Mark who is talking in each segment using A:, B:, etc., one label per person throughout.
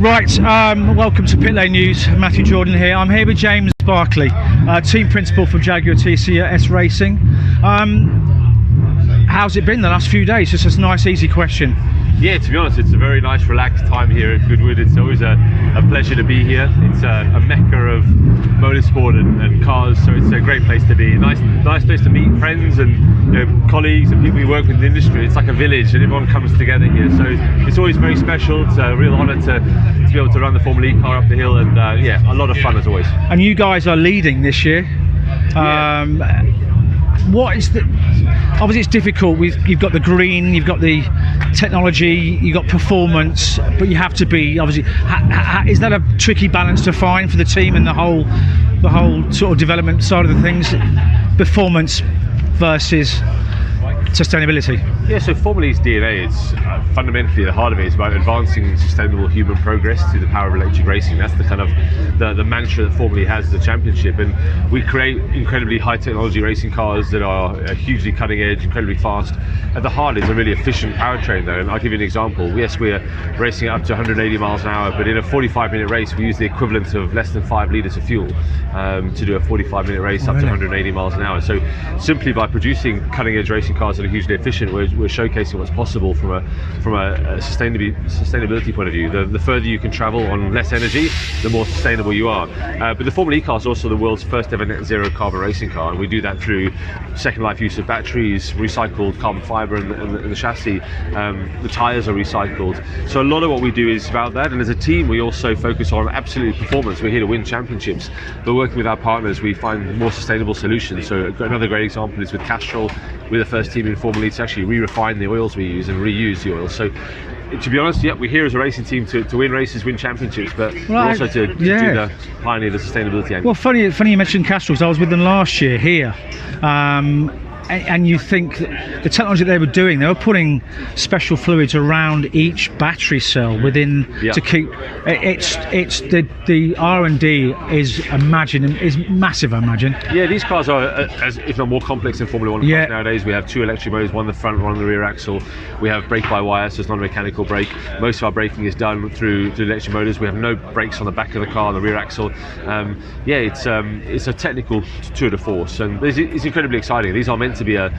A: Right, welcome to Pit Lane News. Matthew Jordan here. I'm here with James Barclay, team principal for Jaguar TCS Racing. How's it been the last few days? Just a nice, easy question.
B: Yeah, to be honest, it's a very nice, relaxed time here at Goodwood. It's always a pleasure to be here. It's a mecca of motorsport and cars, so it's a great place to be. Nice place to meet friends and colleagues and people who work in the industry. It's like a village, and everyone comes together here. So it's always very special. It's a real honour to be able to run the Formula E car up the hill, and yeah, a lot of fun as always.
A: And you guys are leading this year. What is the? Obviously, it's difficult. You've got the green, you've got the technology, you've got performance, but you have to be obviously. Is that a tricky balance to find for the team and the whole sort of development side of the things? Performance versus sustainability.
B: Yeah, so Formula E's DNA, it's fundamentally the heart of it is about advancing sustainable human progress through the power of electric racing. That's the kind of the mantra that Formula E has as a championship, and we create incredibly high technology racing cars that are hugely cutting edge, incredibly fast. At the heart is a really efficient powertrain though, and I'll give you an example. Yes, we're racing up to 180 miles an hour, but in a 45-minute race we use the equivalent of less than 5 litres of fuel to do a 45-minute race up to 180 miles an hour. So simply by producing cutting edge racing cars that are hugely efficient, we're showcasing what's possible from a sustainability point of view. The further you can travel on less energy, the more sustainable you are. But the Formula E car is also the world's first ever net zero carbon racing car, and we do that through second life use of batteries, recycled carbon fibre and the chassis. The tyres are recycled. So a lot of what we do is about that, and as a team we also focus on absolute performance. We're here to win championships, but working with our partners we find more sustainable solutions. So another great example is with Castrol. We're the first team in Formula E to actually re-refine the oils we use and reuse the oils. So to be honest, yeah, we're here as a racing team to win races, win championships, but also to do the pioneer the sustainability angle.
A: Well, funny you mentioned Castrol, because I was with them last year here. And you think the technology they were doing, they were putting special fluids around each battery cell within to keep it's the R&D is massive, I imagine.
B: Yeah, these cars are as if not more complex than Formula One cars nowadays. We have 2 electric motors, one in the front, one on the rear axle. We have brake by wire, so it's not a mechanical brake. Most of our braking is done through electric motors. We have no brakes on the back of the car, on the rear axle. It's a technical tour de force, and it's incredibly exciting. These are meant to be a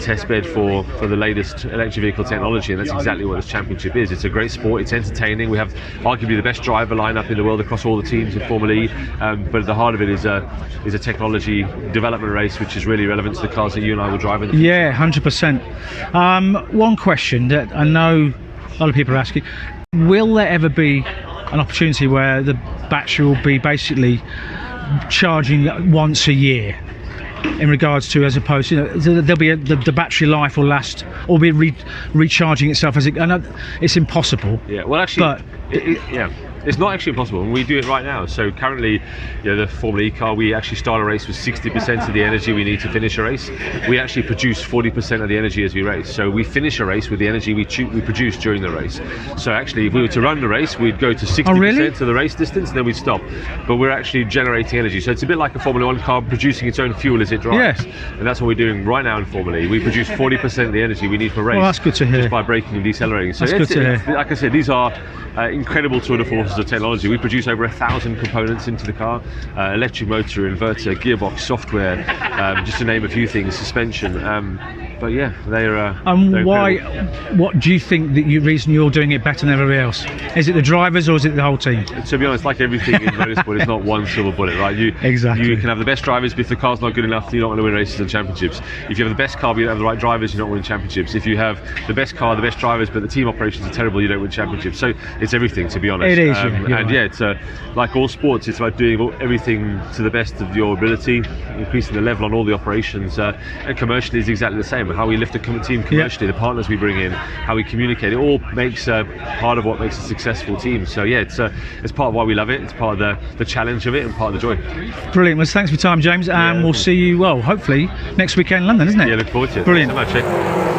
B: test bed for the latest electric vehicle technology, and that's exactly what this championship is. It's a great sport, it's entertaining. We have arguably the best driver lineup in the world across all the teams in Formula E, but at the heart of it is a technology development race which is really relevant to the cars that you and I will drive in the future.
A: Yeah, 100%. One question that I know a lot of people are asking: will there ever be an opportunity where the battery will be basically charging once a year? In regards to, as opposed to, there'll be the battery life will last or be recharging itself as it. I know it's impossible.
B: Yeah, well, actually, it's not actually impossible, and we do it right now. So currently, the Formula E car, we actually start a race with 60% of the energy we need to finish a race. We actually produce 40% of the energy as we race. So we finish a race with the energy we produce during the race. So actually, if we were to run the race, we'd go to 60% of the race distance, and then we'd stop. But we're actually generating energy. So it's a bit like a Formula One car producing its own fuel as it drives.
A: Yes.
B: And that's what we're doing right now in Formula E. We produce 40% of the energy we need for a race.
A: Well, that's good to hear.
B: Just by braking and decelerating. So
A: that's good to hear.
B: Like I said, these are incredible tour de forces of technology. We produce over 1,000 components into the car: electric motor, inverter, gearbox, software, just to name a few things, suspension. But yeah, they're
A: why?
B: incredible.
A: What do you think the reason you're doing it better than everybody else? Is it the drivers or is it the whole team?
B: To be honest, like everything in motorsport, it's not one silver bullet, right?
A: Exactly.
B: You can have the best drivers, but if the car's not good enough, you're not going to win races and championships. If you have the best car but you don't have the right drivers, you're not winning championships. If you have the best car, the best drivers, but the team operations are terrible, you don't win championships. So it's everything, to be honest.
A: It is.
B: It's like all sports, it's about doing everything to the best of your ability, increasing the level on all the operations, and commercially is exactly the same. How we lift a team commercially, the partners we bring in, how we communicate, it all makes part of what makes a successful team. So yeah, it's part of why we love it. It's part of the challenge of it and part of the joy.
A: Brilliant. Well, thanks for your time, James, and we'll see you, hopefully next weekend in London, isn't it?
B: Yeah, look forward to it.
A: Brilliant.
B: Thanks so much.